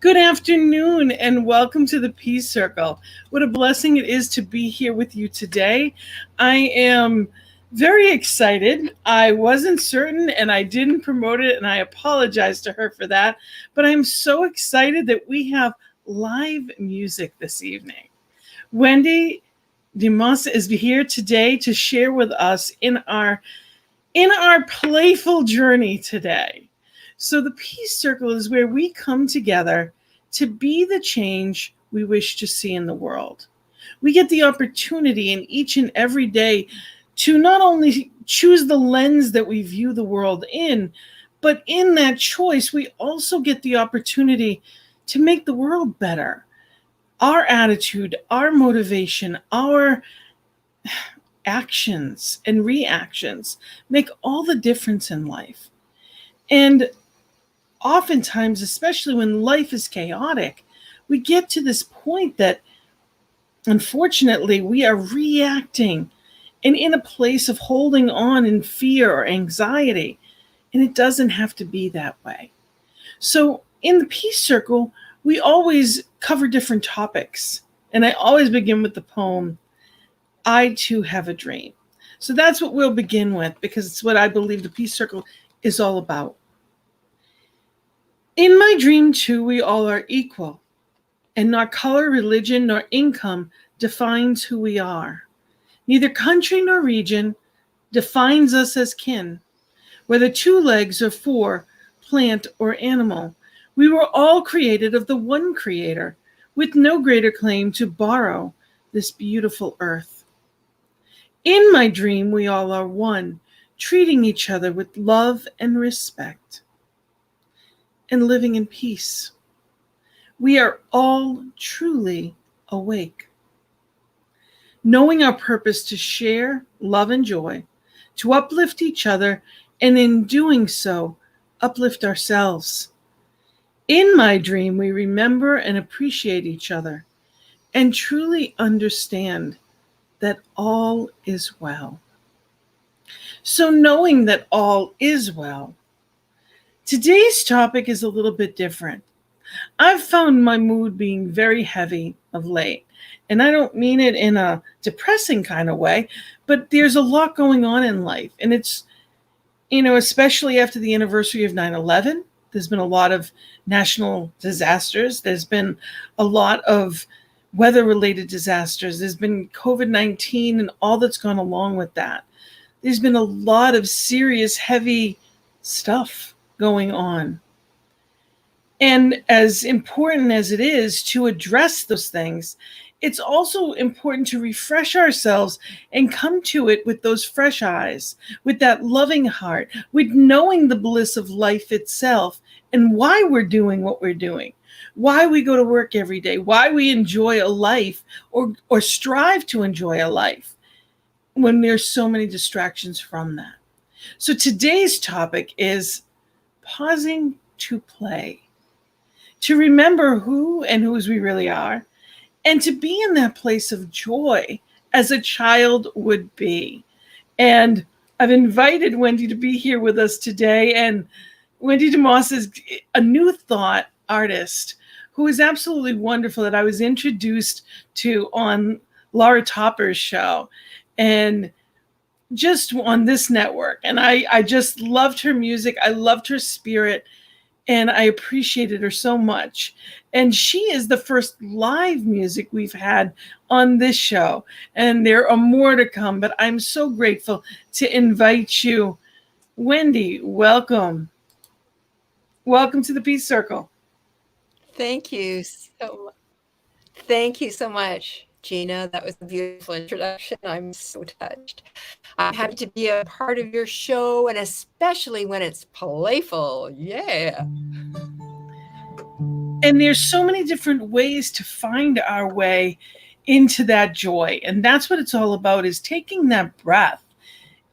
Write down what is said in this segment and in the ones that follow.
Good afternoon and welcome to the Peace Circle. What a blessing it is to be here with you today. I am very excited. I wasn't certain and I didn't promote it, and I apologize to her for that. But I'm so excited that we have live music this evening. Wendy DeMoss is here today to share with us in our playful journey today. So the Peace Circle is where we come together to be the change we wish to see in the world. We get the opportunity in each and every day to not only choose the lens that we view the world in, but in that choice, we also get the opportunity to make the world better. Our attitude, our motivation, our actions and reactions make all the difference in life. And oftentimes, especially when life is chaotic, we get to this point that unfortunately we are reacting and in a place of holding on in fear or anxiety. And it doesn't have to be that way. So in the Peace Circle, we always cover different topics. And I always begin with the poem, I Too Have a Dream. So that's what we'll begin with, because it's what I believe the Peace Circle is all about. In my dream, too, we all are equal, and not color, religion, nor income defines who we are. Neither country nor region defines us as kin. Whether 2 legs or 4, plant or animal, we were all created of the one Creator, with no greater claim to borrow this beautiful earth. In my dream, we all are one, treating each other with love and respect, and living in peace. We are all truly awake, knowing our purpose to share love and joy, to uplift each other, and in doing so, uplift ourselves. In my dream, we remember and appreciate each other and truly understand that all is well. So knowing that all is well, today's topic is a little bit different. I've found my mood being very heavy of late, and I don't mean it in a depressing kind of way, but there's a lot going on in life, and it's, especially after the anniversary of 9/11, there's been a lot of national disasters. There's been a lot of weather-related disasters. There's been COVID-19 and all that's gone along with that. There's been a lot of serious, heavy stuff going on. And as important as it is to address those things, it's also important to refresh ourselves and come to it with those fresh eyes, with that loving heart, with knowing the bliss of life itself and why we're doing what we're doing, why we go to work every day, why we enjoy a life or strive to enjoy a life when there's so many distractions from that. So today's topic is pausing to play, to remember who and whose we really are, and to be in that place of joy as a child would be. And I've invited Wendy to be here with us today. And Wendy DeMoss is a New Thought artist who is absolutely wonderful, that I was introduced to on Laura Topper's show and just on this network. And I just loved her music. I loved her spirit. And I appreciated her so much. And she is the first live music we've had on this show. And there are more to come, but I'm so grateful to invite you. Wendy, welcome. Welcome to the Peace Circle. Thank you so much, Gina. That was a beautiful introduction. I'm so touched. I'm happy to be a part of your show, and especially when it's playful. Yeah. And there's so many different ways to find our way into that joy. And that's what it's all about, is taking that breath.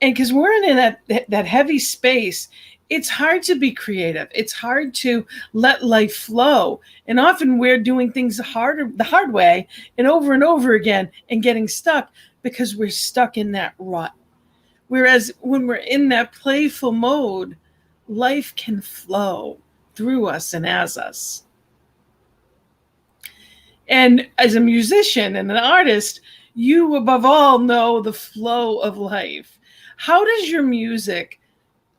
And because we're in that heavy space, it's hard to be creative. It's hard to let life flow. And often we're doing things the hard way and over again and getting stuck because we're stuck in that rut. Whereas when we're in that playful mode, life can flow through us and as us. And as a musician and an artist, you above all know the flow of life. How does your music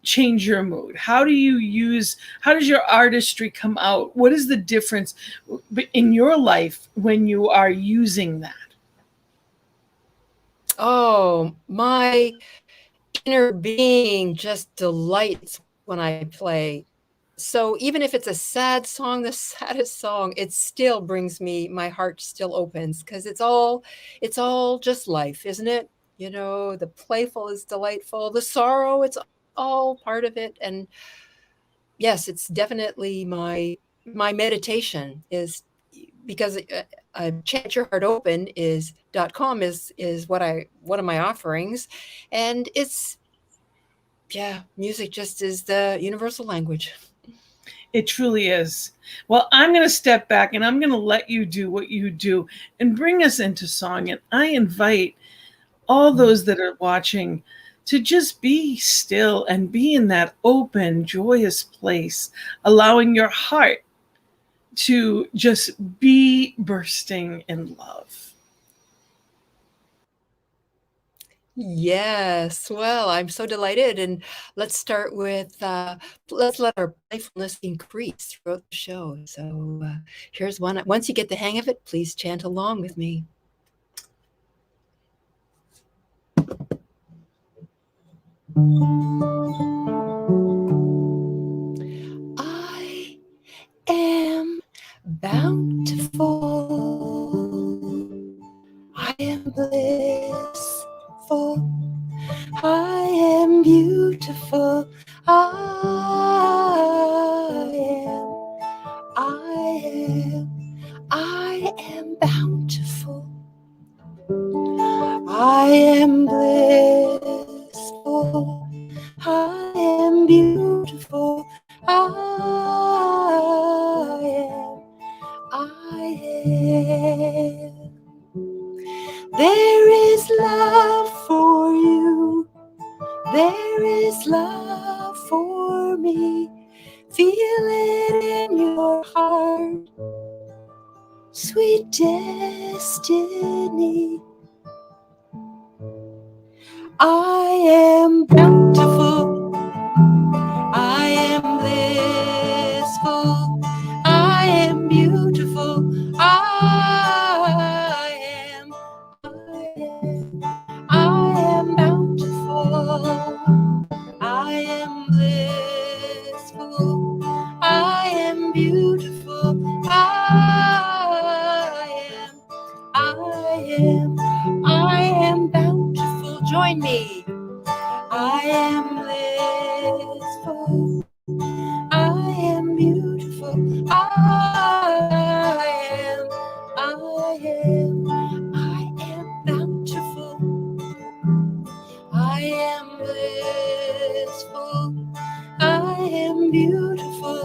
change your mood? How does your artistry come out? What is the difference in your life when you are using that? Oh, my inner being just delights when I play. So even if it's a sad song, the saddest song, it still brings me, my heart still opens, because it's all just life, isn't it? You know, the playful is delightful, the sorrow, it's all part of it. And yes, it's definitely my meditation is, because chant your heart open is .com is one of my offerings, and it's, yeah, music just is the universal language. It truly is. Well, I'm going to step back and I'm going to let you do what you do and bring us into song. And I invite all those that are watching to just be still and be in that open, joyous place, allowing your heart to just be bursting in love. Yes, well, I'm so delighted, and let's start with let's let our playfulness increase throughout the show. So here's one. Once you get the hang of it, please chant along with me. I am bountiful. I am blissful. I am beautiful. I am bountiful. I am blissful. I am beautiful. I am. There is love for you. There is love for me. Feel it in your heart. Sweet destiny. I am bountiful. I am blissful. I am beautiful. I am bountiful. I am blissful. I am beautiful. I am bountiful. Join me. I am blissful. I am beautiful. I am bountiful. I am blissful. I am beautiful.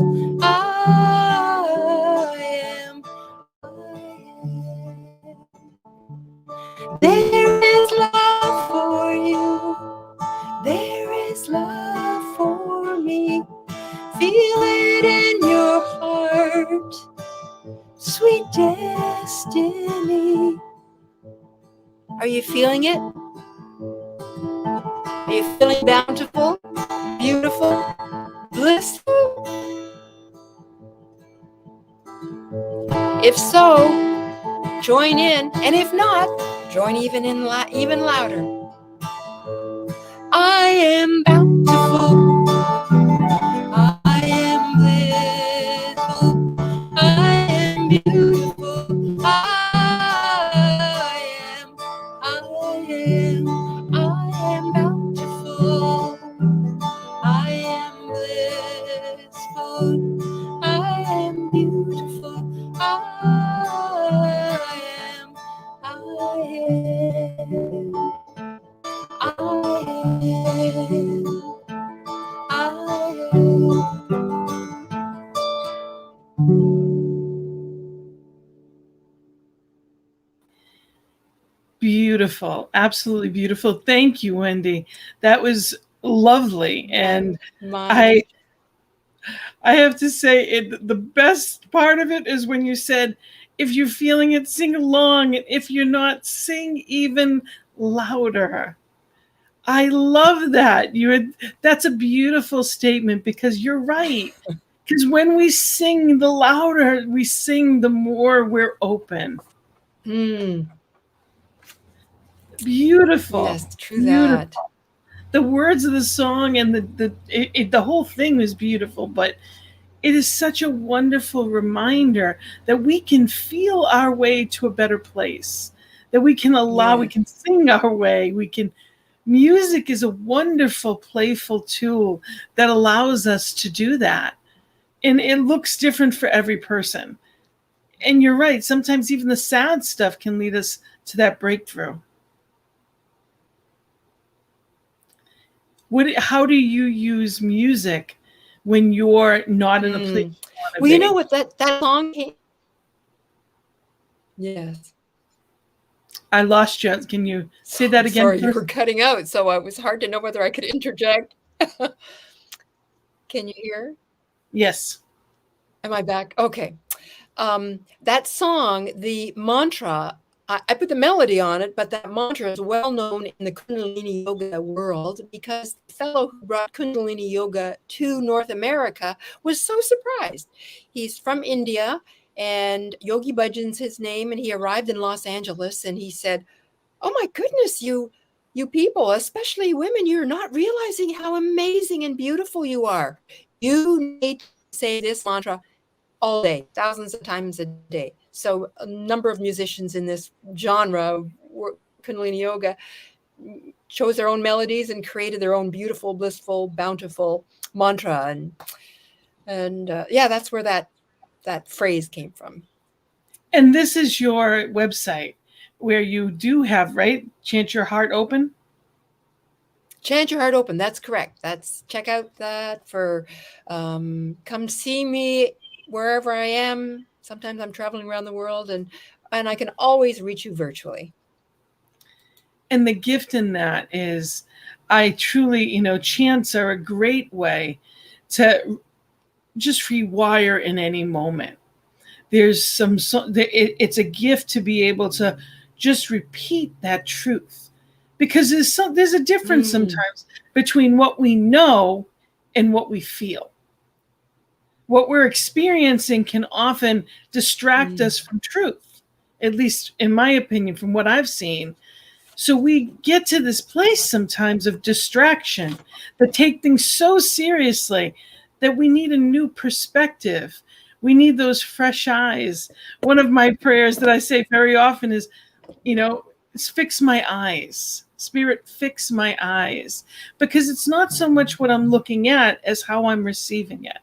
There is love for you. There is love for me. Feel it in your heart. Sweet destiny. Are you feeling it? Are you feeling bountiful, beautiful, blissful? If so, join in, and if not, join even louder. I am bountiful. I am blissful. I am beautiful. I am bountiful. I am blissful. I am beautiful. Beautiful, absolutely beautiful. Thank you, Wendy. That was lovely. And My I have to say, the best part of it is when you said If you're feeling it, sing along. And if you're not, sing even louder. I love that. That's a beautiful statement, because you're right. Because when we sing, the louder we sing, the more we're open. Beautiful. Yes, true Beautiful. that. The words of the song and the whole thing was beautiful, but it is such a wonderful reminder that we can feel our way to a better place, that we can we Yes. can sing our way, music is a wonderful, playful tool that allows us to do that. And it looks different for every person. And you're right, sometimes even the sad stuff can lead us to that breakthrough. How do you use music when you're not in a place you want to Well, you know be? what, that song came. Yes. I lost you. Can you say that again Sorry, you first? were cutting out, so it was hard to know whether I could interject. Can you hear? Yes. Am I back? Okay. That song, the mantra, I put the melody on it, but that mantra is well known in the Kundalini Yoga world, because the fellow who brought Kundalini Yoga to North America was so surprised. He's from India, and Yogi Bhajan's his name, and he arrived in Los Angeles, and he said, "Oh my goodness, you people, especially women, you're not realizing how amazing and beautiful you are. You need to say this mantra all day, thousands of times a day." So a number of musicians in this genre, Kundalini Yoga, chose their own melodies and created their own beautiful, blissful, bountiful mantra. And yeah, that's where that phrase came from. And this is your website where you do have, right? Chant Your Heart Open. Chant Your Heart Open. That's correct. Check out that for come see me wherever I am. Sometimes I'm traveling around the world, and I can always reach you virtually. And the gift in that is, I truly, chants are a great way to just rewire in any moment. There's it's a gift to be able to just repeat that truth, because there's a difference sometimes between what we know and what we feel. What we're experiencing can often distract us from truth, at least in my opinion, from what I've seen. So we get to this place sometimes of distraction, that take things so seriously that we need a new perspective. We need those fresh eyes. One of my prayers that I say very often is, is fix my eyes. Spirit, fix my eyes. Because it's not so much what I'm looking at as how I'm receiving it.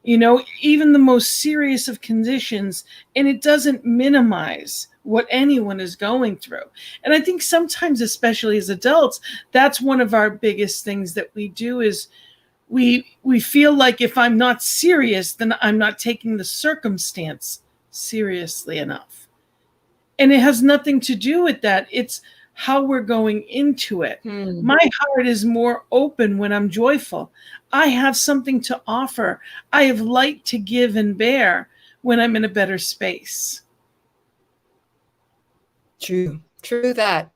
Even the most serious of conditions, and it doesn't minimize what anyone is going through. And I think sometimes, especially as adults, that's one of our biggest things that we do is we feel like if I'm not serious, then I'm not taking the circumstance seriously enough. And it has nothing to do with that. It's how we're going into it. My heart is more open when I'm joyful. I have something to offer. I have light to give and bear when I'm in a better space. True that.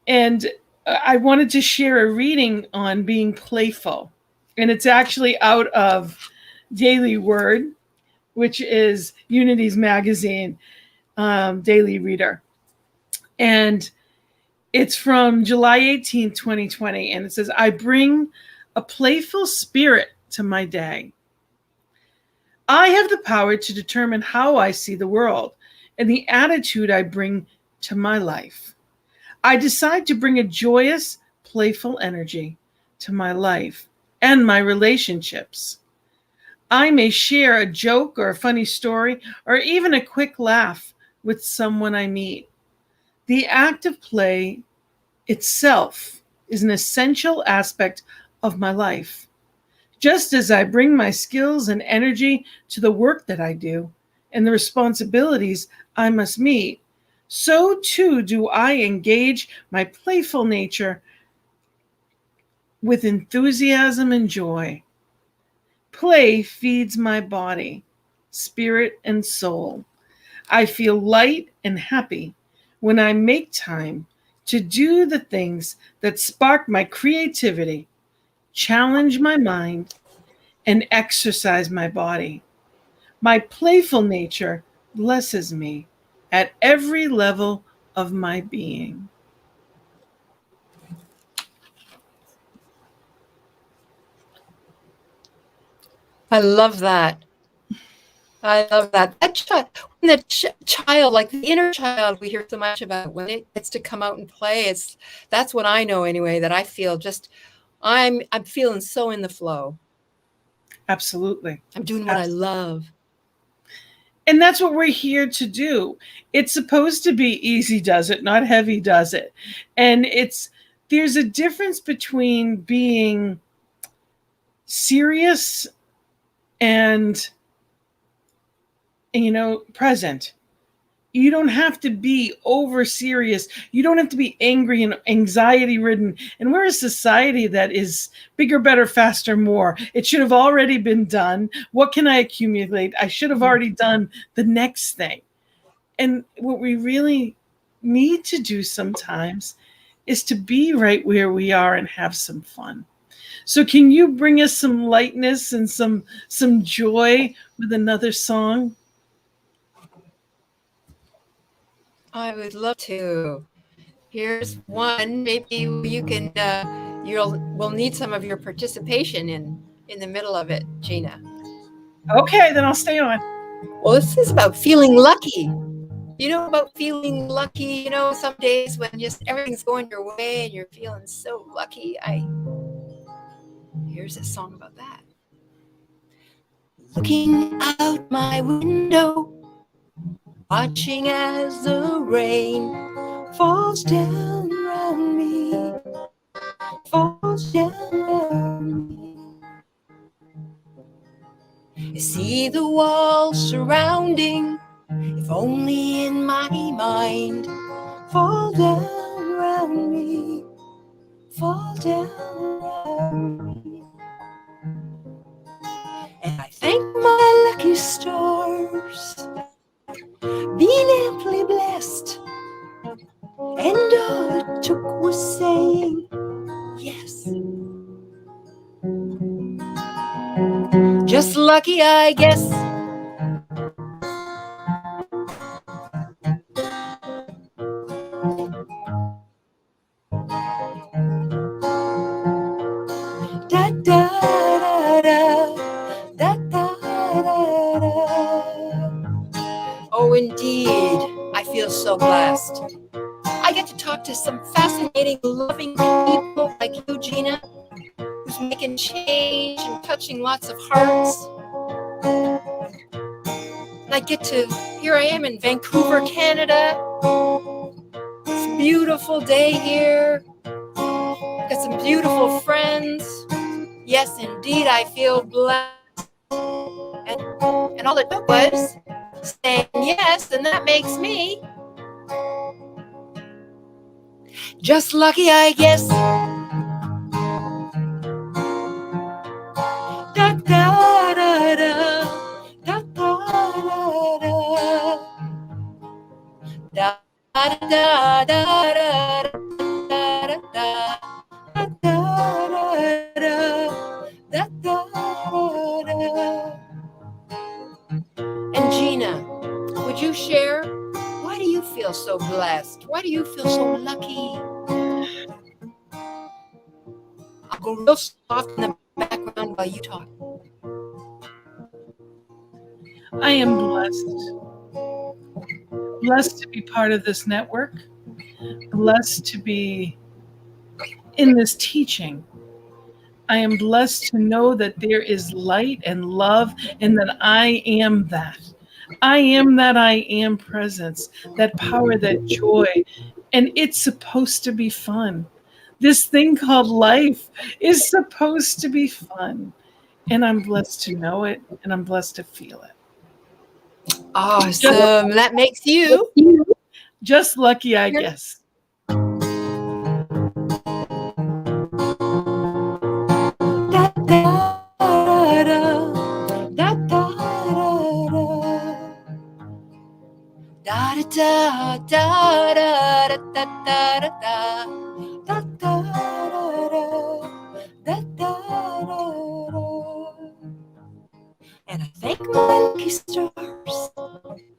And I wanted to share a reading on being playful. And it's actually out of Daily Word, which is Unity's magazine, daily reader. And it's from July 18th, 2020. And it says, I bring a playful spirit to my day. I have the power to determine how I see the world and the attitude I bring to my life. I decide to bring a joyous, playful energy to my life and my relationships. I may share a joke or a funny story or even a quick laugh with someone I meet. The act of play itself is an essential aspect of my life. Just as I bring my skills and energy to the work that I do and the responsibilities I must meet, so too do I engage my playful nature with enthusiasm and joy. Play feeds my body, spirit, and soul. I feel light and happy when I make time to do the things that spark my creativity, challenge my mind, and exercise my body. My playful nature blesses me at every level of my being. I love that. I love that. That child, like the inner child we hear so much about, when it gets to come out and play, that's what I know anyway, that I feel just, I'm feeling so in the flow. Absolutely. I'm doing what I love. And that's what we're here to do. It's supposed to be easy does it, not heavy does it. And there's a difference between being serious and present. You don't have to be over serious. You don't have to be angry and anxiety ridden. And we're a society that is bigger, better, faster, more. It should have already been done. What can I accumulate? I should have already done the next thing. And what we really need to do sometimes is to be right where we are and have some fun. So can you bring us some lightness and some joy with another song? I would love to. Here's one. Maybe you can. We'll need some of your participation in the middle of it, Gina. Okay, then I'll stay on. Well, this is about feeling lucky. You know about feeling lucky. Some days when just everything's going your way and you're feeling so lucky. Here's a song about that. Looking out my window, watching as the rain falls down around me, falls down around me. I see the walls surrounding, if only in my mind, fall down around me, fall down around me. And I thank my lucky stars, being amply blessed, and all it took was saying yes. Just lucky, I guess. Da da da da da da da da. Oh, indeed, I feel so blessed. I get to talk to some fascinating, loving people like you, Gina, who's making change and touching lots of hearts. And I get to, here I am in Vancouver, Canada. It's a beautiful day here. Got some beautiful friends. Yes, indeed, I feel blessed. And all it took was saying yes, and that makes me just lucky, I guess. Da da da da da da da da da da da da. And Gina, would you share? Why do you feel so blessed? Why do you feel so lucky? I'll go real soft in the background while you talk. I am blessed to be part of this network, blessed to be in this teaching. I am blessed to know that there is light and love, and that I am that. I am that I am presence, that power, that joy, and it's supposed to be fun. This thing called life is supposed to be fun, and I'm blessed to know it, and I'm blessed to feel it. Awesome. That makes you just lucky, I guess. Da, da, da, Da da da da da da da da da da da da da da. And I thank my lucky stars,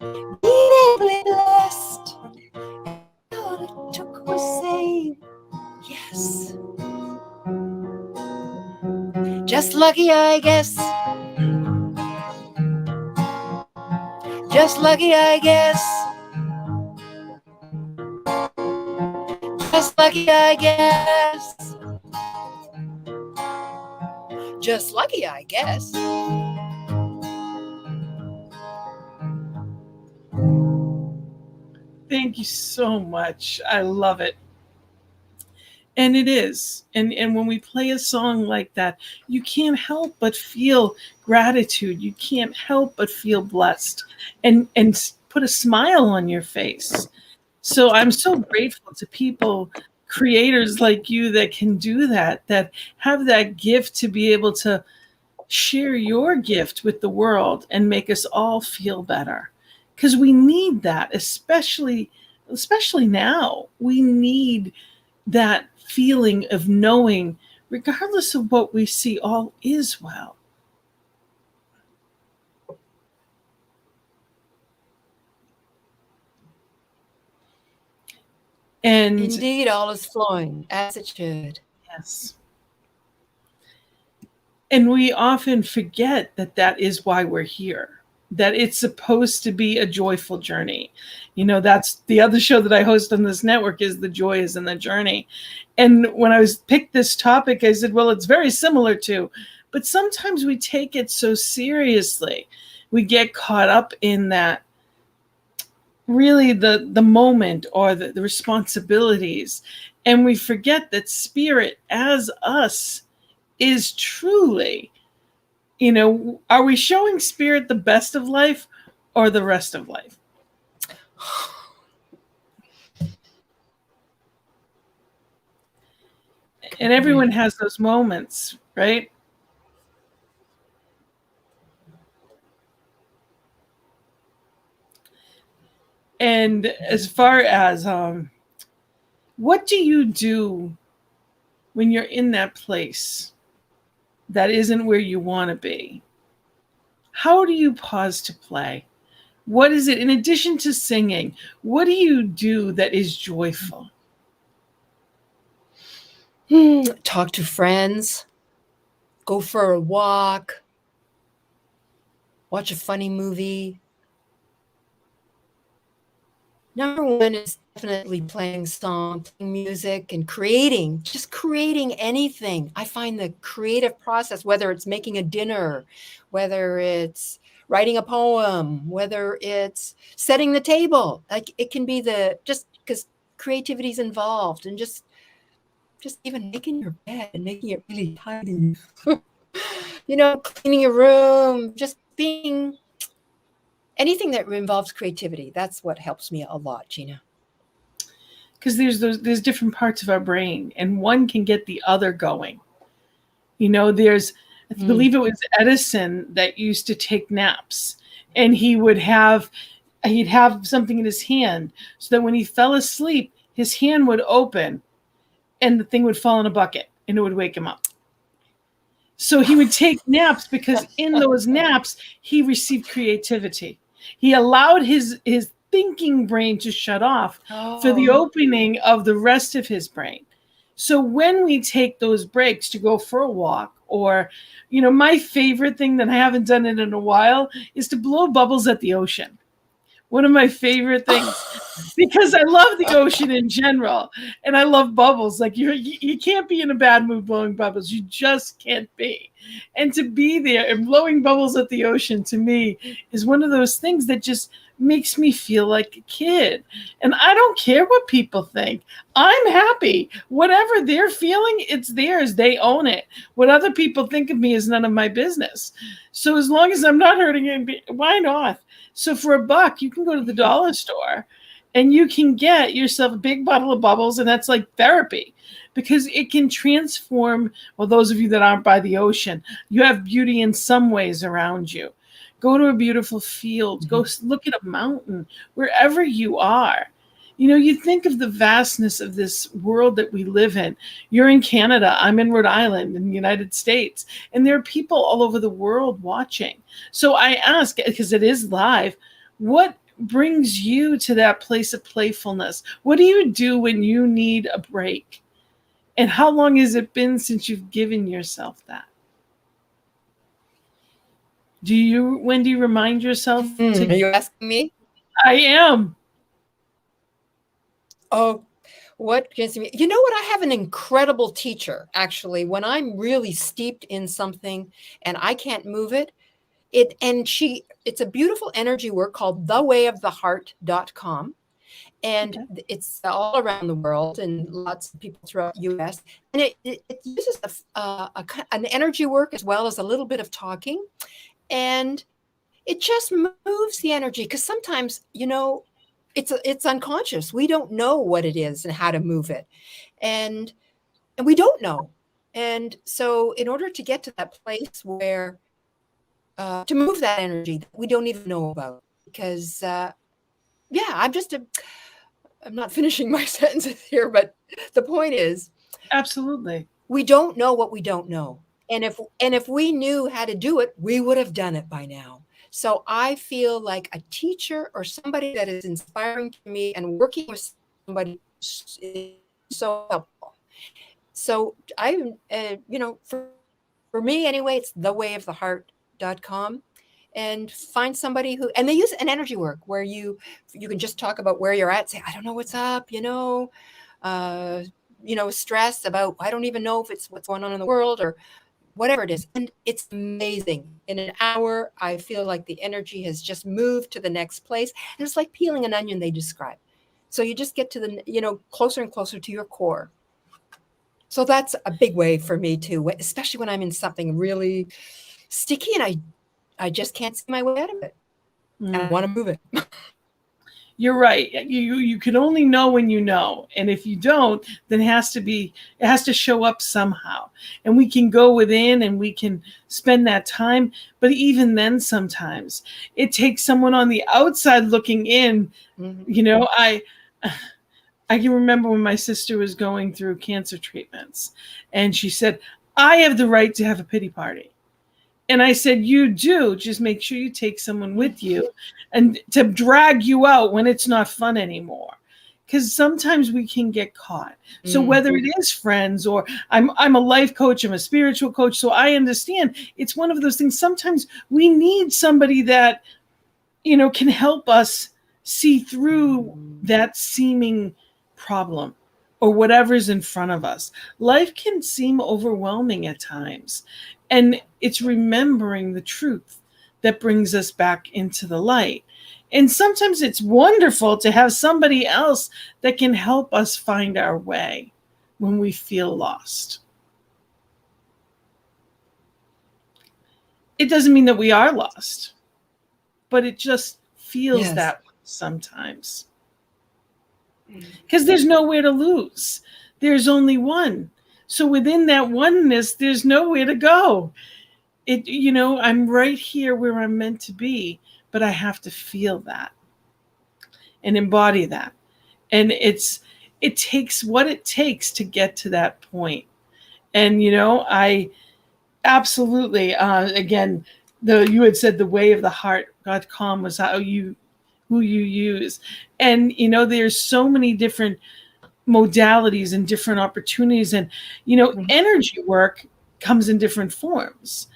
immediately blessed. And all it took was saying yes. Just lucky, I guess. Just lucky, I guess. Just lucky, I guess. Just lucky, I guess. Thank you so much. I love it. And it is. And when we play a song like that, you can't help but feel gratitude. You can't help but feel blessed and put a smile on your face. So I'm so grateful to people, creators like you that can do that, that have that gift to be able to share your gift with the world and make us all feel better. Because we need that, especially now. We need that feeling of knowing, regardless of what we see, all is well. And indeed, all is flowing as it should. Yes. And we often forget that that is why we're here, that it's supposed to be a joyful journey. You know, that's the other show that I host on this network, is The Joy is in the Journey. And when I was picked this topic, I said, well, it's very similar to, but sometimes we take it so seriously. We get caught up in that, really the moment or the responsibilities. And we forget that spirit as us is truly, you know, are we showing spirit the best of life or the rest of life? And everyone has those moments, right? And as far as what do you do when you're in that place that isn't where you want to be? How do you pause to play? What is it, in addition to singing, what do you do that is joyful? Talk to friends, go for a walk, watch a funny movie. Number one is definitely playing song, playing music, and just creating anything. I find the creative process, whether it's making a dinner, whether it's writing a poem, whether it's setting the table, like it can be just because creativity is involved, and just even making your bed and making it really tidy, you know, cleaning your room, just being anything that involves creativity. That's what helps me a lot, Gina. Because there's different parts of our brain, and one can get the other going. You know, I believe it was Edison that used to take naps, and he'd have something in his hand so that when he fell asleep, his hand would open and the thing would fall in a bucket and it would wake him up. So he would take naps because in those naps, he received creativity. He allowed his thinking brain to shut off for the opening of the rest of his brain. So when we take those breaks to go for a walk, or, you know, my favorite thing that I haven't done it in a while is to blow bubbles at the ocean. One of my favorite things, because I love the ocean in general, and I love bubbles. Like you can't be in a bad mood blowing bubbles. You just can't be. And to be there and blowing bubbles at the ocean, to me, is one of those things that just makes me feel like a kid. And I don't care what people think. I'm happy. Whatever they're feeling, it's theirs. They own it. What other people think of me is none of my business. So as long as I'm not hurting it, why not? So for $1, you can go to the dollar store and you can get yourself a big bottle of bubbles, and that's like therapy, because it can transform. Well, those of you that aren't by the ocean, you have beauty in some ways around you. Go to a beautiful field. Go look at a mountain, wherever you are. You think of the vastness of this world that we live in. You're in Canada, I'm in Rhode Island in the United States, and there are people all over the world watching. So I ask, because it is live, what brings you to that place of playfulness? What do you do when you need a break? And how long has it been since you've given yourself that? When do you remind yourself to? Are you asking me? I am. Oh, what gives me? You know what? I have an incredible teacher, actually. When I'm really steeped in something and I can't move it, it's a beautiful energy work called thewayoftheheart.com. And it's all around the world and lots of people throughout the US. And it uses an energy work as well as a little bit of talking. And it just moves the energy, because sometimes, it's unconscious. We don't know what it is and how to move it. And we don't know. And so in order to get to that place where to move that energy that we don't even know about, because I'm not finishing my sentences here, but the point is, Absolutely. we don't know what we don't know. And if we knew how to do it, we would have done it by now. So I feel like a teacher or somebody that is inspiring to me and working with somebody is so helpful. So for me anyway, it's thewayoftheheart.com. And find somebody and they use an energy work where you can just talk about where you're at, say, I don't know what's up, stress about, I don't even know if it's what's going on in the world or whatever it is. And it's amazing. In an hour, I feel like the energy has just moved to the next place. And it's like peeling an onion, they describe. So you just get to the, closer and closer to your core. So that's a big way for me too, especially when I'm in something really sticky and I just can't see my way out of it. And I want to move it. You're right. You can only know when you know. And if you don't, then it has to show up somehow. And we can go within and we can spend that time. But even then, sometimes it takes someone on the outside looking in. Mm-hmm. I can remember when my sister was going through cancer treatments and she said, I have the right to have a pity party. And I said, you do, just make sure you take someone with you and to drag you out when it's not fun anymore. Because sometimes we can get caught. So whether it is friends or I'm a life coach, I'm a spiritual coach, so I understand it's one of those things. Sometimes we need somebody that, can help us see through that seeming problem or whatever's in front of us. Life can seem overwhelming at times. And it's remembering the truth that brings us back into the light. And sometimes it's wonderful to have somebody else that can help us find our way when we feel lost. It doesn't mean that we are lost, but it just feels that way sometimes. Because there's nowhere to lose. There's only one. So within that oneness, there's nowhere to go. I'm right here where I'm meant to be, but I have to feel that and embody that. And it takes what it takes to get to that point. And, I absolutely, again, you had said the way of the heart.com was who you use. And, there's so many different modalities and different opportunities. And, energy work comes in different forms.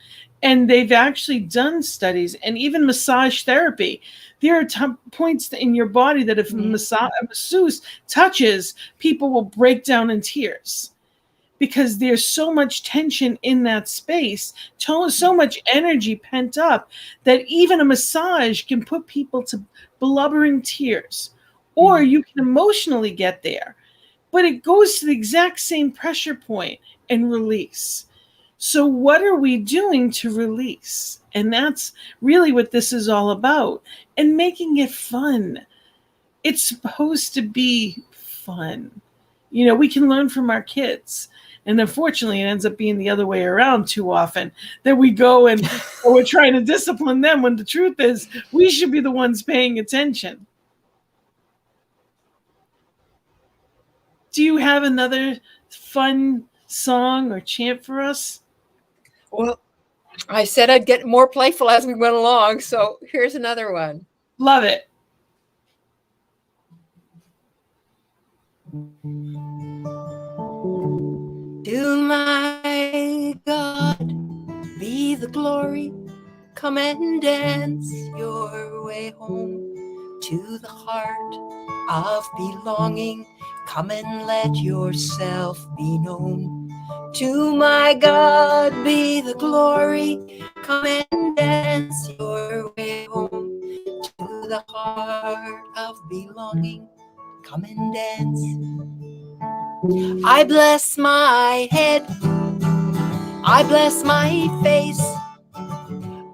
And they've actually done studies and even massage therapy. There are points in your body that if a masseuse touches, people will break down in tears because there's so much tension in that space, so much energy pent up that even a massage can put people to blubbering tears. Or you can emotionally get there, but it goes to the exact same pressure point and release. So what are we doing to release? And that's really what this is all about. And making it fun. It's supposed to be fun. We can learn from our kids. And unfortunately, it ends up being the other way around too often, that we go and we're trying to discipline them, when the truth is we should be the ones paying attention. Do you have another fun song or chant for us? Well, I said I'd get more playful as we went along, so here's another one. Love it. To my God be the glory. Come and dance your way home to the heart of belonging. Come and let yourself be known. To my God be the glory. Come and dance your way home to the heart of belonging. Come and dance. I bless my head. I bless my face.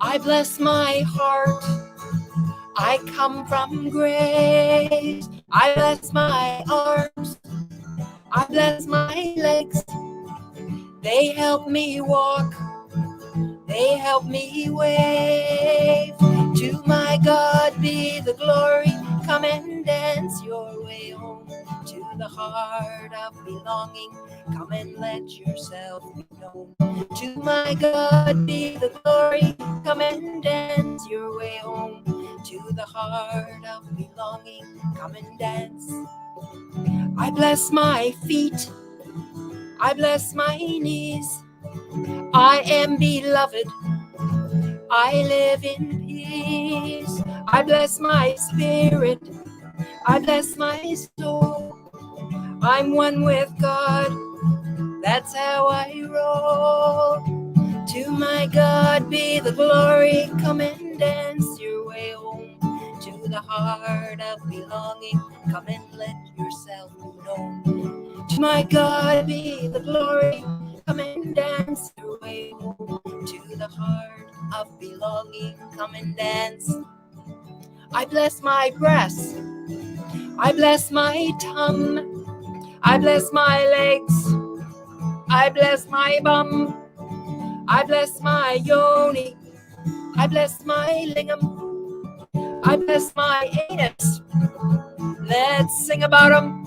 I bless my heart. I come from grace. I bless my arms. I bless my legs. They help me walk. They help me wave. To my God be the glory. Come and dance your way home to the heart of belonging. Come and let yourself be known. To my God be the glory. Come and dance your way home to the heart of belonging. Come and dance. I bless my feet. I bless my knees. I am beloved. I live in peace. I bless my spirit. I bless my soul. I'm one with God. That's how I roll. To my God be the glory. Come and dance your way home to the heart of belonging. Come and let yourself be known. To my God be the glory. Come and dance your way home to the heart of belonging. Come and dance. I bless my breasts. I bless my tongue. I bless my legs. I bless my bum. I bless my yoni. I bless my lingam. I bless my anus. Let's sing about them.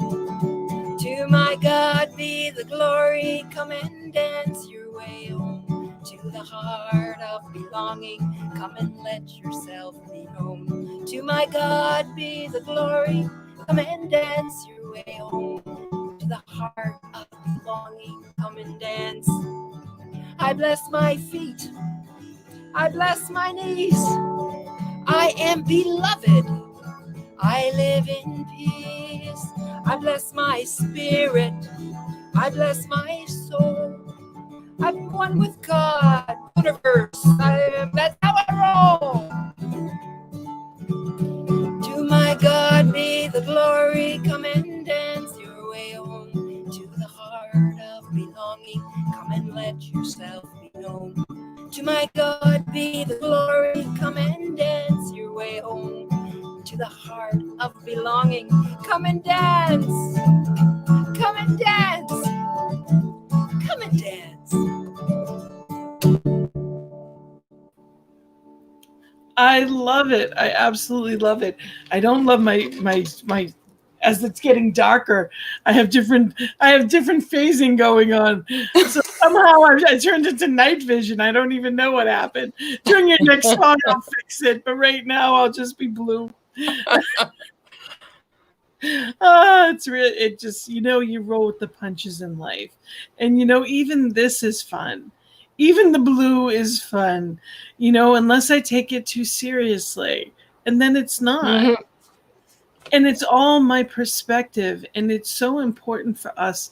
To my God be the glory. Come and dance your way home to the heart of belonging. Come and let yourself be known. To my God be the glory. Come and dance your way home to the heart of belonging. Come and dance. I bless my feet. I bless my knees. I am beloved. I live in peace. I bless my spirit. I bless my soul. I'm one with God, universe. That's how I roll. To my God be the glory. Come and dance your way home to the heart of belonging. Come and let yourself be known. To my God be the glory. Come and dance your way home to the heart of belonging. Come and dance. Come and dance. Come and dance. I love it. I absolutely love it. I don't love my as it's getting darker. I have different phasing going on. So somehow I turned into night vision. I don't even know what happened. During your next song, I'll fix it. But right now, I'll just be blue. It's real. It just, you roll with the punches in life. And, even this is fun. Even the blue is fun, unless I take it too seriously. And then it's not. Mm-hmm. And it's all my perspective. And it's so important for us.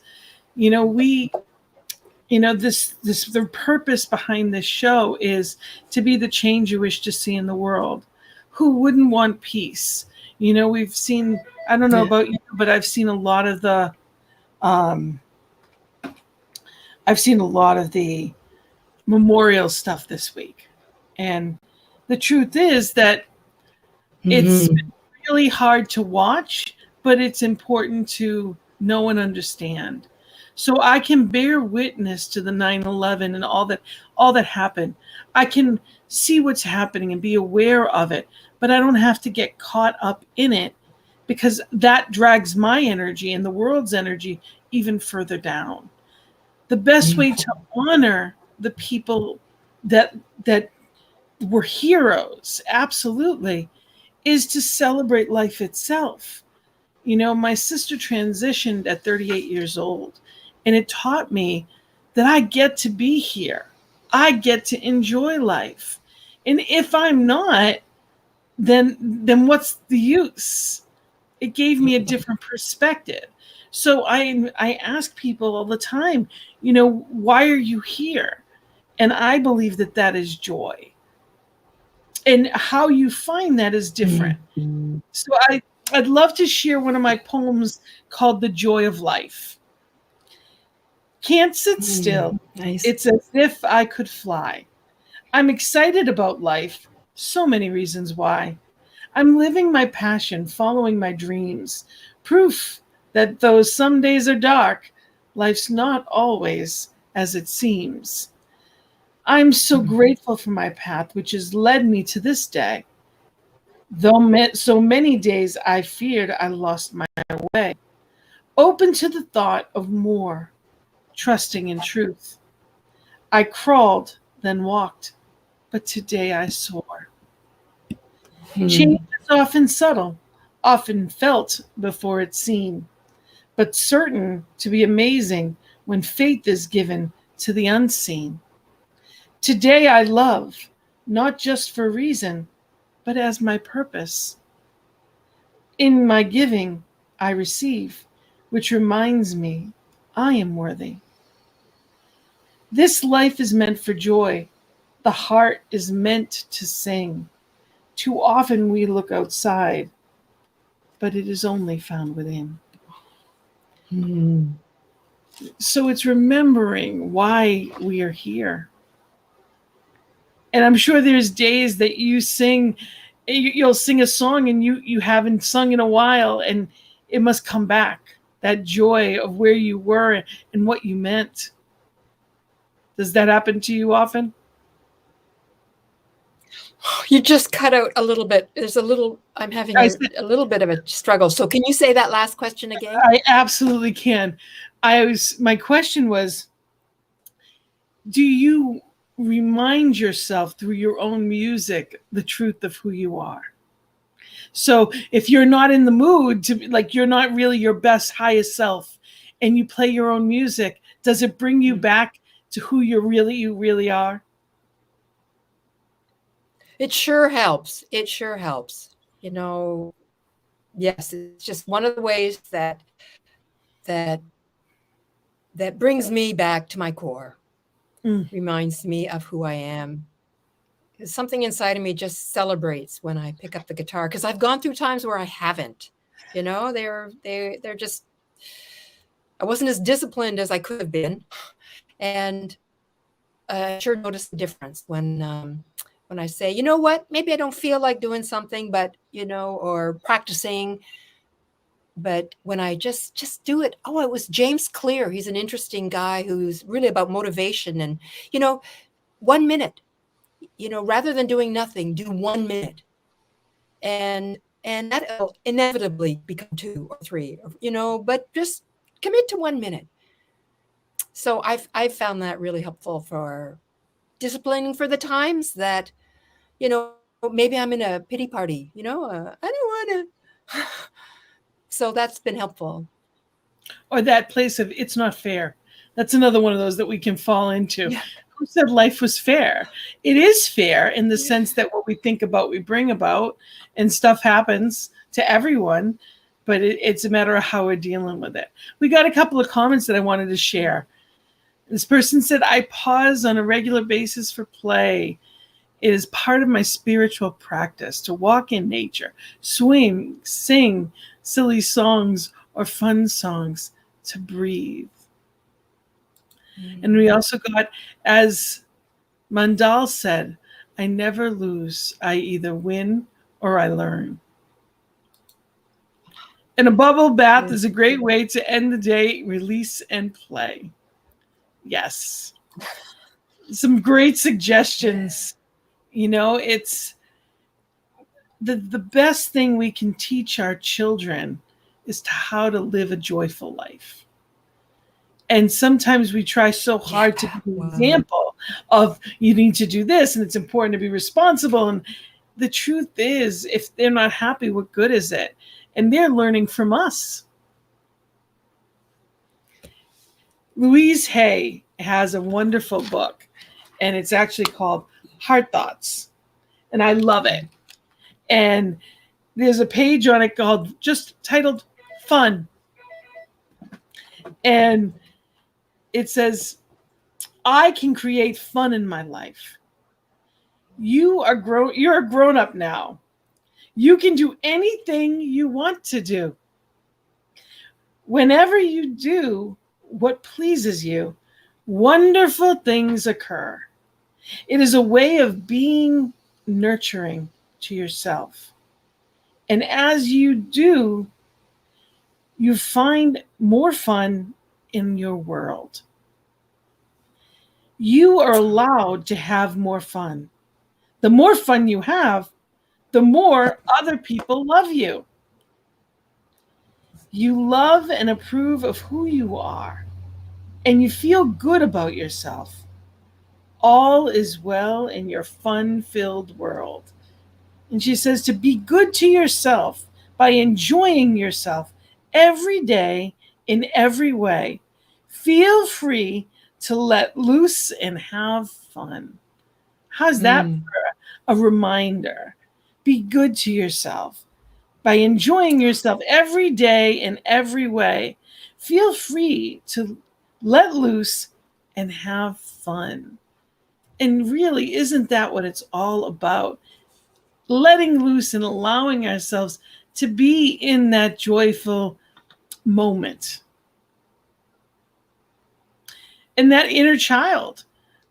The purpose behind this show is to be the change you wish to see in the world. Who wouldn't want peace? We've seen, I don't know about you, but I've seen a lot of the memorial stuff this week. And the truth is that it's really hard to watch, but it's important to know and understand. So I can bear witness to the 9/11 and all that happened. I can see what's happening and be aware of it, but I don't have to get caught up in it, because that drags my energy and the world's energy even further down. The best way to honor the people that were heroes, absolutely, is to celebrate life itself. My sister transitioned at 38 years old, and it taught me that I get to be here. I get to enjoy life. And if I'm not, then what's the use? It gave me a different perspective. So I ask people all the time, why are you here? And I believe that is joy. And how you find that is different. So I'd love to share one of my poems called The Joy of Life. Can't sit still. Nice. It's as if I could fly. I'm excited about life. So many reasons why. I'm living my passion, following my dreams. Proof that though some days are dark, life's not always as it seems. I'm so grateful for my path, which has led me to this day. Though so many days I feared I lost my way. Open to the thought of more, trusting in truth. I crawled, then walked, but today I soar. Change is often subtle, often felt before it's seen, but certain to be amazing when faith is given to the unseen. Today I love, not just for reason, but as my purpose. In my giving, I receive, which reminds me I am worthy. This life is meant for joy. The heart is meant to sing. Too often we look outside, but it is only found within. So it's remembering why we are here. And I'm sure there's days that you'll sing a song and you haven't sung in a while, and it must come back. That joy of where you were and what you meant. Does that happen to you often? You just cut out a little bit. I'm having a little bit of a struggle. So can you say that last question again? I absolutely can. My question was, do you remind yourself through your own music the truth of who you are? So if you're not in the mood to, like, you're not really your best, highest self, and you play your own music, does it bring you back to who you really are? It sure helps. Yes, it's just one of the ways that brings me back to my core. Reminds me of who I am. Something inside of me just celebrates when I pick up the guitar, because I've gone through times where I haven't. They're just, I wasn't as disciplined as I could have been, and I sure noticed the difference when I say, you know what, maybe I don't feel like doing something, but or practicing, but when I just do it. Oh, it was James Clear. He's an interesting guy who's really about motivation, and 1 minute. Rather than doing nothing, do 1 minute, and that'll inevitably become 2 or 3, but just commit to 1 minute. So I've found that really helpful for disciplining for the times that maybe I'm in a pity party. I don't want to. So that's been helpful. Or that place of, it's not fair. That's another one of those that we can fall into. Yeah. Who said life was fair? It is fair in the sense that what we think about, we bring about, and stuff happens to everyone, but it's a matter of how we're dealing with it. We got a couple of comments that I wanted to share. This person said, I pause on a regular basis for play. It is part of my spiritual practice to walk in nature, swing, sing silly songs or fun songs, to breathe. And we also got, as Mandal said, I never lose. I either win or I learn. And a bubble bath is a great way to end the day, release and play. Yes. Some great suggestions. You know, it's the best thing we can teach our children is to how to live a joyful life. And sometimes we try so hard to be an example of you need to do this and it's important to be responsible. And the truth is, if they're not happy, what good is it? And they're learning from us. Louise Hay has a wonderful book, and it's actually called Heart Thoughts. And I love it. And there's a page on it called just titled Fun. And it says, I can create fun in my life. You're a grown up now. You can do anything you want to do. Whenever you do what pleases you, wonderful things occur. It is a way of being nurturing to yourself. And as you do, you find more fun in your world. You are allowed to have more fun. The more fun you have, the more other people love you. You love and approve of who you are, and you feel good about yourself. All is well in your fun-filled world. And she says to be good to yourself by enjoying yourself every day in every way. Feel free to let loose and have fun. How's that for a reminder? Be good to yourself by enjoying yourself every day in every way. Feel free to let loose and have fun. And really, isn't that what it's all about? Letting loose and allowing ourselves to be in that joyful moment. And that inner child,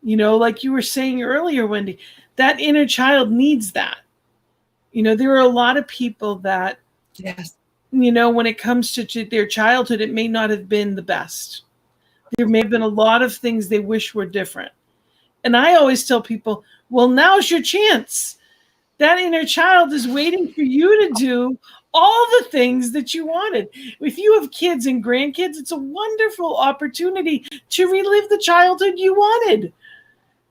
you know, like you were saying earlier, Wendy, that inner child needs that. You know, there are a lot of people that, yes, you know, when it comes to their childhood, it may not have been the best. There may have been a lot of things they wish were different. And I always tell people, well, now's your chance. That inner child is waiting for you to do all the things that you wanted. If you have kids and grandkids, it's a wonderful opportunity to relive the childhood you wanted.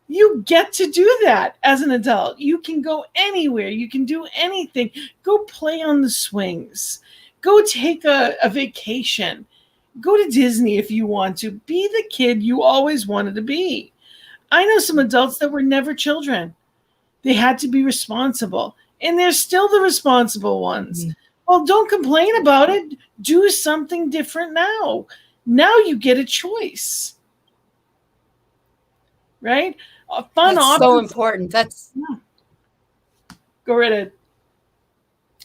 You get to do that as an adult. You can go anywhere. You can do anything. Go play on the swings. Go take a vacation. Go to Disney if you want to. Be the kid you always wanted to be. I know some adults that were never children. They had to be responsible, and they're still the responsible ones. Well, don't complain about it. Do something different now. Now you get a choice, right? Fun that's so important. That's go right ahead.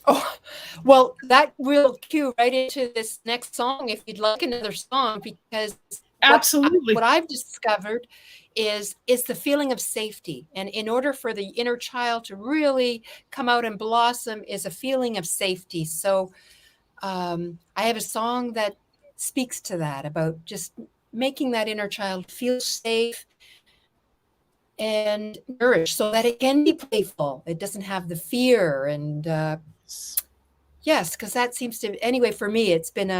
Oh, well, that will cue right into this next song if you'd like another song, because absolutely what I've discovered is the feeling of safety. And in order for the inner child to really come out and blossom is a feeling of safety. So I have a song that speaks to that, about just making that inner child feel safe and nourished so that it can be playful. It doesn't have the fear. And yes, because that seems to, anyway, for me, it's been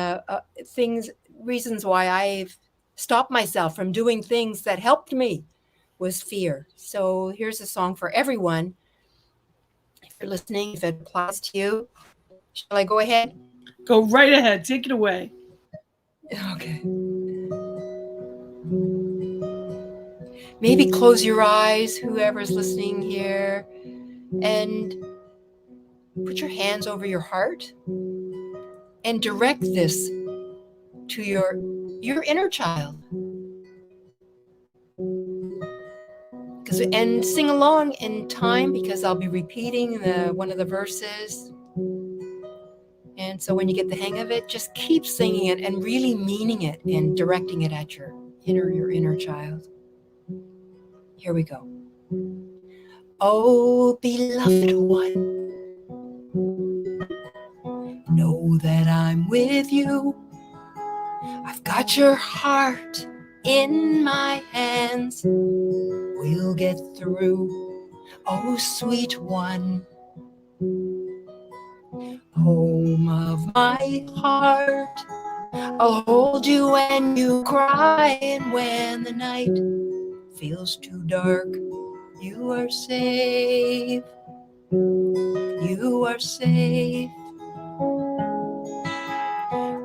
reasons why I've stopped myself from doing things that helped me was fear. So here's a song for everyone. If you're listening, if it applies to you, shall I go ahead? Go right ahead. Take it away. Okay. Maybe close your eyes, whoever's listening here, and put your hands over your heart and direct this to your inner child. And sing along in time, because I'll be repeating one of the verses. And so when you get the hang of it, just keep singing it and really meaning it and directing it at your inner child. Here we go. Oh, beloved one, no know that I'm with you. I've got your heart in my hands. We'll get through, oh sweet one. Home of my heart, I'll hold you when you cry, and when the night feels too dark, you are safe. You are safe.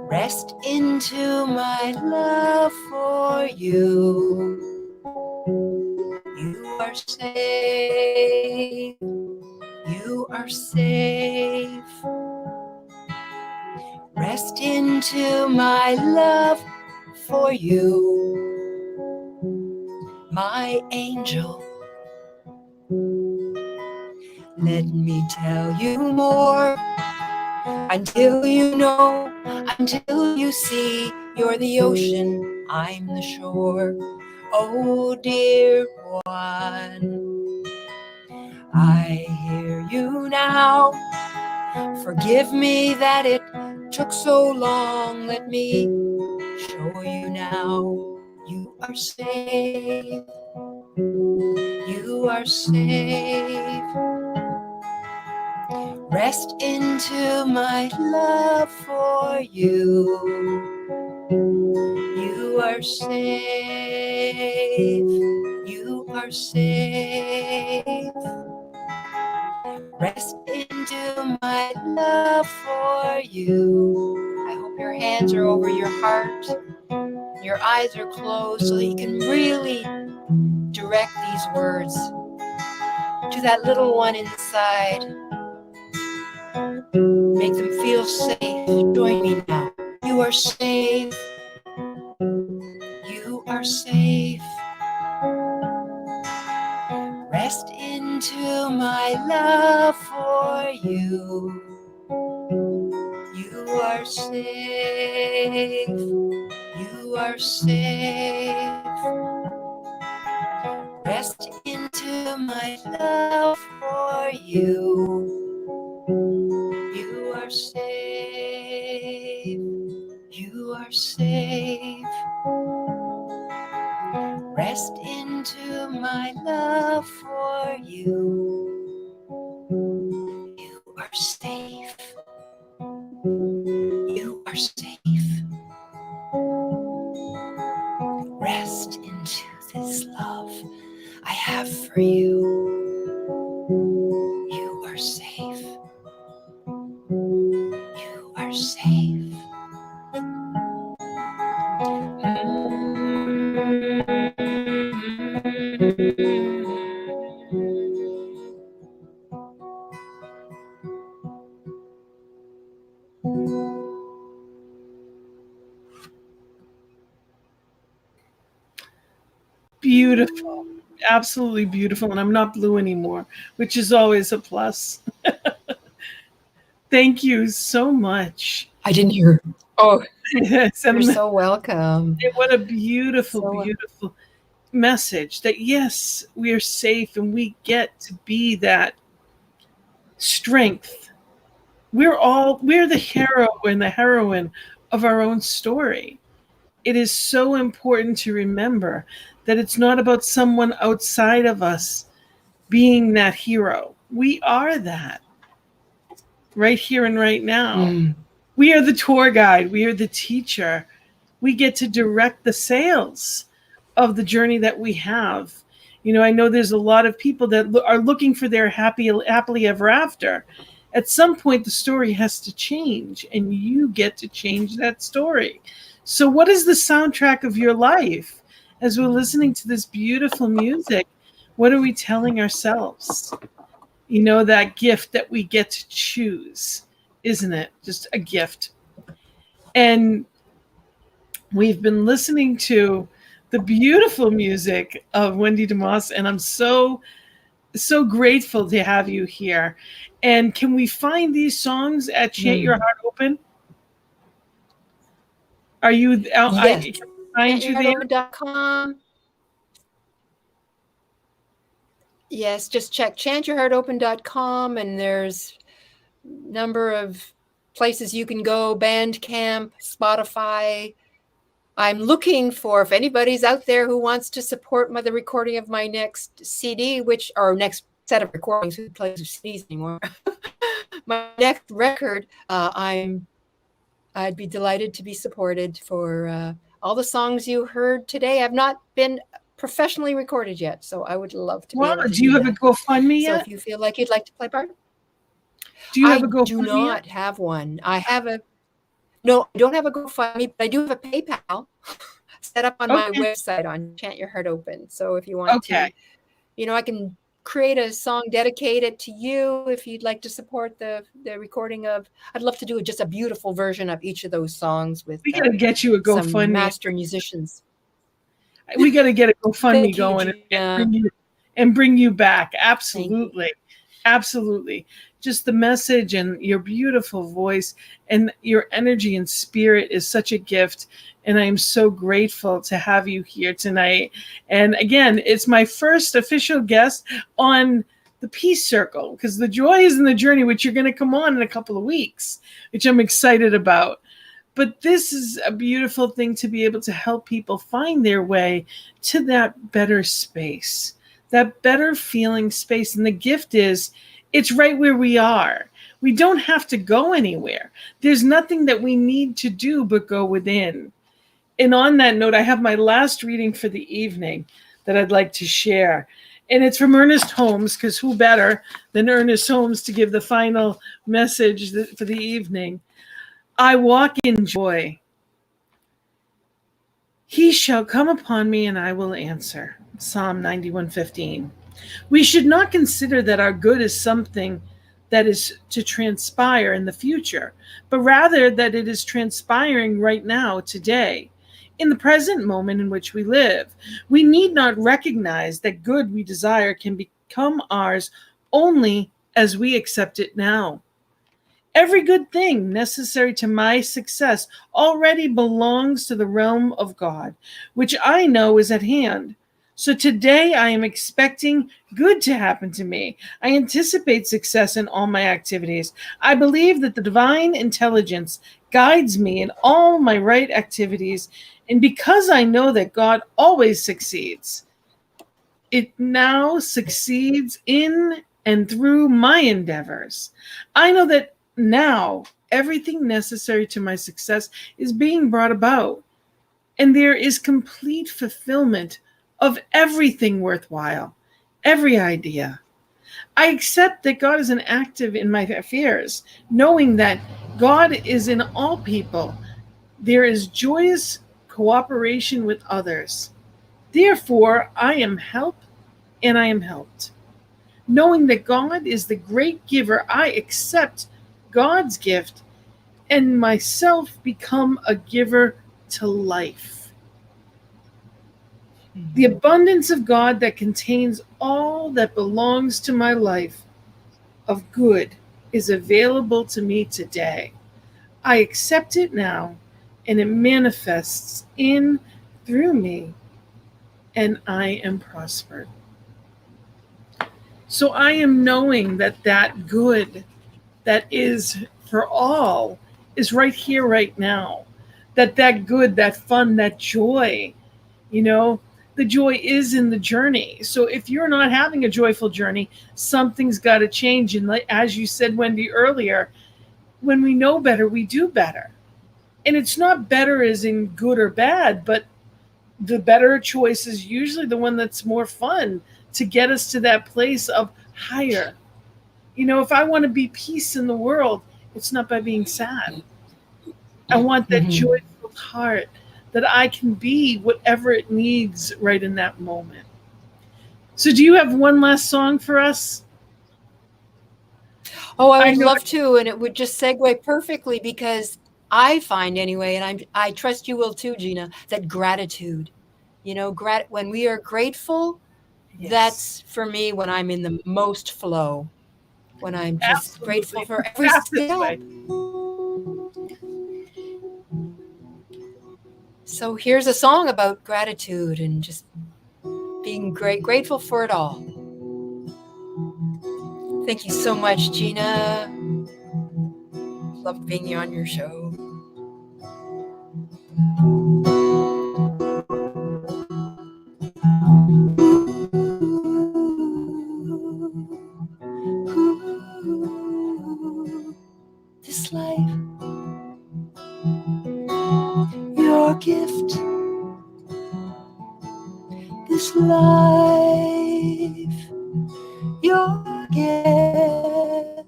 Rest into my love for you. You are safe. You are safe. Rest into my love for you. My angel, let me tell you more. Until you know, until you see, you're the ocean, I'm the shore. Oh, dear one, I hear you now. Forgive me that it took so long. Let me show you now. You are safe. You are safe. Rest into my love for you. You are safe. You are safe. Rest into my love for you. I hope your hands are over your heart. Your eyes are closed so that you can really direct these words to that little one inside. Make them feel safe. Join me now. You are safe. You are safe. Rest into my love for you. You are safe. You are safe. Rest into my love for you. You are safe. You are safe. Rest into my love for you. You are safe. You are safe. Rest into this love I have for you. You are safe. You are safe. Beautiful. Absolutely beautiful. And I'm not blue anymore, which is always a plus. Thank you so much. I didn't hear. Oh, you're Sentiment. so welcome. What a beautiful, beautiful message that yes, we are safe and we get to be that strength. We're the hero and the heroine of our own story. It is so important to remember that it's not about someone outside of us being that hero. We are that right here and right now. We are the tour guide. We are the teacher. We get to direct the sails of the journey that we have. You know, I know there's a lot of people that are looking for their happily ever after. At some point, the story has to change, and you get to change that story. So, what is the soundtrack of your life? As we're listening to this beautiful music, what are we telling ourselves? You know, that gift that we get to choose, isn't it? Just a gift. And we've been listening to the beautiful music of Wendy DeMoss, and I'm so grateful to have you here. And can we find these songs at Chant Your Heart Open? Are you? Yes. I can find you there. ChantYourHeartOpen.com. Yes, just check chantyourheartopen.com, and there's a number of places you can go, Bandcamp, Spotify. I'm looking for, if anybody's out there who wants to support the recording of my next CD, or next set of recordings, who plays with CDs anymore? My next record, I'd be delighted to be supported for all the songs you heard today. Have not been professionally recorded yet, so I would love to be able to do you have that. a GoFundMe So yet? if you feel like you'd like to play part, Do you have a I GoFundMe do not yet? have one. No, I don't have a GoFundMe, but I do have a PayPal set up on my website on Chant Your Heart Open. So if you want to, I can create a song, dedicate it to you if you'd like to support the recording of. I'd love to do just a beautiful version of each of those songs with We gotta get you a some GoFundMe. master musicians. We gotta get a GoFundMe Thank you, going Gina. and bring you back. Absolutely. Absolutely. Just the message and your beautiful voice and your energy and spirit is such a gift. And I'm so grateful to have you here tonight. And again, it's my first official guest on the Peace Circle, because the joy is in the journey, which you're going to come on in a couple of weeks, which I'm excited about. But this is a beautiful thing to be able to help people find their way to that better space, that better feeling space. And the gift is, it's right where we are. We don't have to go anywhere. There's nothing that we need to do but go within. And on that note, I have my last reading for the evening that I'd like to share. And it's from Ernest Holmes, because who better than Ernest Holmes to give the final message for the evening? I walk in joy. He shall come upon me and I will answer. Psalm 91:15. We should not consider that our good is something that is to transpire in the future, but rather that it is transpiring right now, today, in the present moment in which we live. We need not recognize that good we desire can become ours only as we accept it now. Every good thing necessary to my success already belongs to the realm of God, which I know is at hand. So today I am expecting good to happen to me. I anticipate success in all my activities. I believe that the divine intelligence guides me in all my right activities. And because I know that God always succeeds, it now succeeds in and through my endeavors. I know that now everything necessary to my success is being brought about, and there is complete fulfillment of everything worthwhile, every idea. I accept that God is an active in my affairs, knowing that God is in all people. There is joyous cooperation with others. Therefore, I am helped and I am helped. Knowing that God is the great giver, I accept God's gift and myself become a giver to life. The abundance of God that contains all that belongs to my life of good is available to me today. I accept it now, and it manifests in through me, and I am prospered. So I am knowing that that good that is for all is right here, right now. That good, that fun, that joy, the joy is in the journey. So if you're not having a joyful journey, something's got to change. And as you said, Wendy, earlier, when we know better, we do better. And it's not better as in good or bad, but the better choice is usually the one that's more fun to get us to that place of higher. If I want to be peace in the world, it's not by being sad. I want that joyful heart that I can be whatever it needs right in that moment. So do you have one last song for us? Oh, I would love to, and it would just segue perfectly, because I find anyway, and I trust you will too, Gina, that gratitude, when we are grateful, that's for me when I'm in the most flow, when I'm just grateful for every step. So here's a song about gratitude and just being grateful for it all. Thank you so much, Gina. Love loved being on your show. This life, your gift. This life, your gift.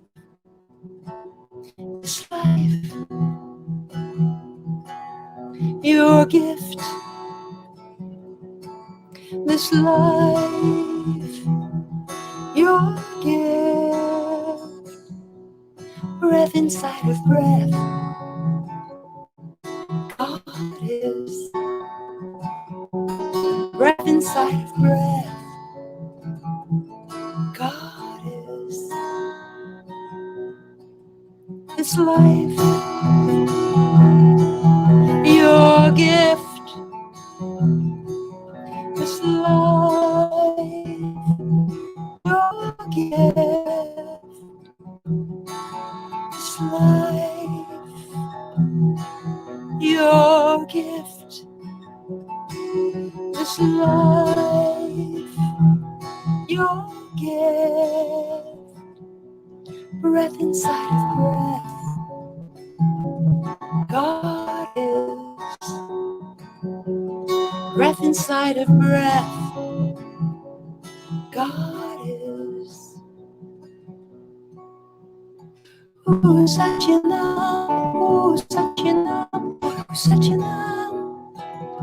This life, your gift. This life, your gift. Breath inside of breath, God is. Breath inside of breath, God is. This life, your gift. This life, your gift. This life, your gift. This life, your gift. Breath inside of breath, God is. Breath inside of breath, God is. Ooh, Satchinam, ooh, Satchinam, ooh, Satchinam,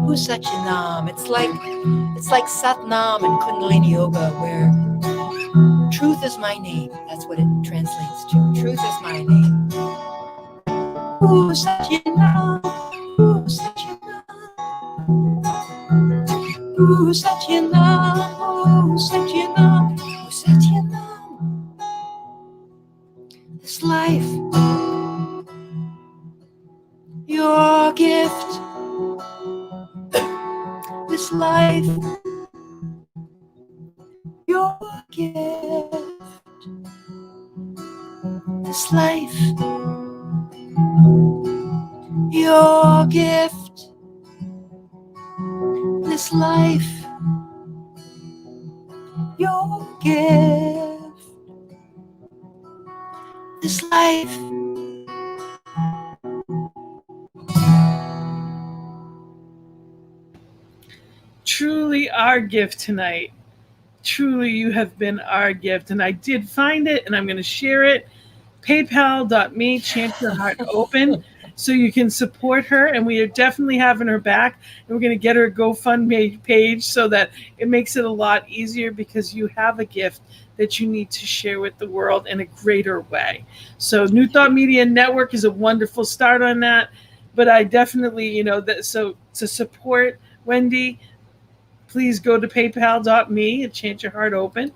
ooh, Satchinam. It's like Satnam in Kundalini Yoga, where truth is my name. That's what it translates to. Truth is my name. Ooh, Satchinam, ooh, Satchinam, ooh, Satchinam, ooh, Satchinam, ooh, Satchinam. This life, your gift. This life, your gift. This life, your gift. This life, your gift. This life. Truly our gift tonight. Truly, you have been our gift. And I did find it, and I'm going to share it. PayPal.me, chant your heart open, so you can support her. And we are definitely having her back. And we're going to get her GoFundMe page so that it makes it a lot easier, because you have a gift that you need to share with the world in a greater way. So New Thought Media Network is a wonderful start on that. But I definitely, so to support Wendy, please go to paypal.me and chant your heart open.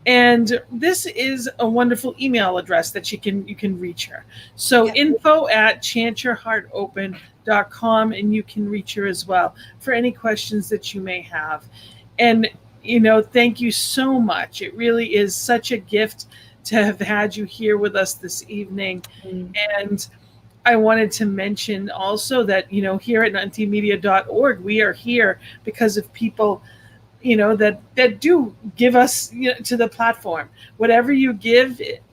And this is a wonderful email address that you can reach her. So info@chantyourheartopen.com, and you can reach her as well for any questions that you may have. And thank you so much. It really is such a gift to have had you here with us this evening. And I wanted to mention also that, here at antimedia.org, we are here because of people, that do give us, to the platform. Whatever you give, it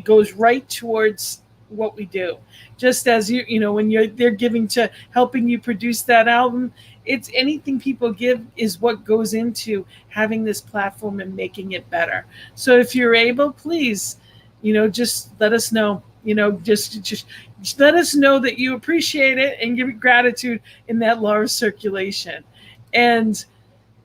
goes right towards what we do. Just as when they're giving to helping you produce that album, it's anything people give is what goes into having this platform and making it better. So if you're able, please, just let us know. Just let us know that you appreciate it and give it gratitude in that large circulation. And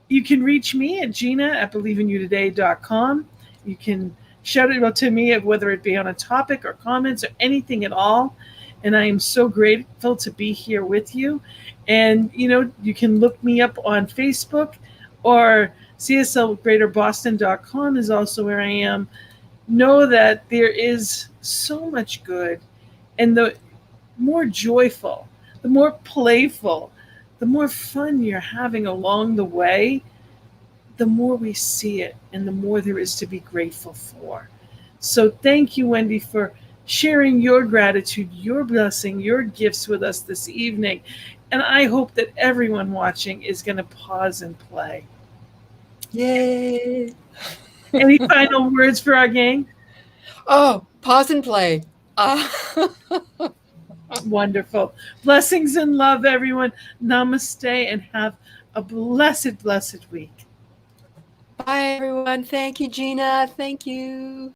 you can reach me at Gina@believeinouttoday.com. You can shout it out to me, whether it be on a topic or comments or anything at all. And I am so grateful to be here with you. And, you can look me up on Facebook, or CSLGreaterBoston.com is also where I am. Know that there is so much good, and the more joyful, the more playful, the more fun you're having along the way, the more we see it and the more there is to be grateful for. So thank you, Wendy, for sharing your gratitude, your blessing, your gifts with us this evening. And I hope that everyone watching is going to pause and play. Yay. Any final words for our gang? Oh, pause and play. Wonderful. Blessings and love, everyone. Namaste, and have a blessed, blessed week. Bye, everyone. Thank you, Gina. Thank you.